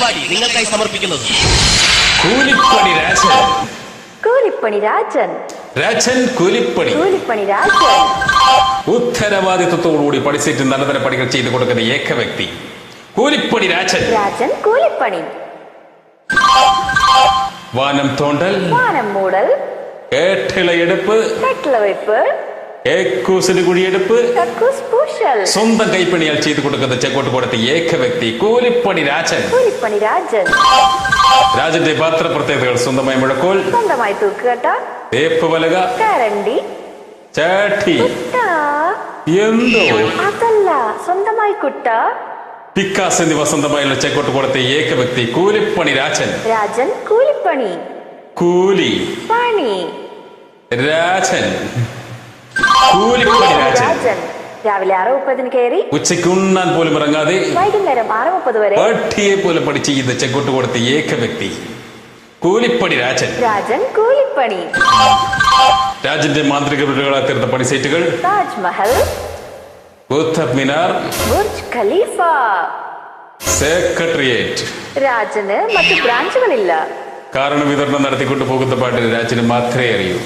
പരിപാടി നിങ്ങൾക്കായി സമർപ്പിക്കുന്നത് കൂലിപ്പണി രാജൻ. കൂലിപ്പണി രാജൻ. രാജൻ കൂലിപ്പണി. കൂലിപ്പണി രാജൻ. ഉത്തരവാദിത്വത്തോടുകൂടി പഠിച്ചിട്ട് നല്ലതര പണികൾ ചെയ്തു കൊടുക്കുന്ന ഏക വ്യക്തി കൂലിപ്പണി രാജൻ. രാജൻ കൂലിപ്പണി. വാനം തോണ്ടൽ, വാനം മൂടൽ, ഏട്ടിളയെടുപ്പ്, കെട്ടിളവെപ്പ്, ഏക്കൂസിന് കുഴിയെടുപ്പ്, കക്കൂസ് പൂശൽ. സ്വന്തം കൈപ്പണിയാൽ ചെയ്തു കൊടുക്കുന്ന ചെക്കോട്ട് കൊടുത്ത ഏക വ്യക്തി കൂലിപ്പണി രാജൻ. കൂലിപ്പണി രാജൻ. രാജന്റെ പാത്ര പ്രത്യേകതകൾ: സ്വന്തമായി മുഴക്കോൽ, സ്വന്തമായി തൂക്കുകട്ട, തേപ്പ് പലക, കരണ്ടി, ചാട്ടി. കുട്ട. എന്തോ അതല്ല, സ്വന്തമായി കുട്ട, പിക്കാസ് എന്നിവ സ്വന്തമായുള്ള ചെക്കോട്ട് കൊടുത്ത ഏക വ്യക്തി കൂലിപ്പണി രാജൻ. രാജൻ കൂലിപ്പണി. കൂലി പണി രാജൻ. കൂലിപ്പണി രാജൻ. രാജൻ രാവിലെ 6:30 കയറി ഉച്ചയ്ക്ക് ഉണ്ണാൻ പോലും ഇറങ്ങാതെ വൈകുന്നേരം 6:30 വരെ പട്ടിയെ പോലെ പഠിച്ച് ചെയ്ത് ചെക്കോട്ട് കൊടുത്ത ഏക വ്യക്തി കൂലിപ്പണി രാജൻ. രാജൻ കൂലിപ്പണി. രാജന്റെ മാന്ത്രിക വീടുകളായി തീർന്ന പണി സൈറ്റുകൾ: Taj Mahal, Qutub Minar, Burj Khalifa. Secretariat. രാജന് മറ്റു ബ്രാഞ്ചുകളില്ല. കാരണം വിതരണം നടത്തിക്കൊണ്ടു പോകുന്ന പാട്ടിൽ രാജന് മാത്രമേ അറിയൂ.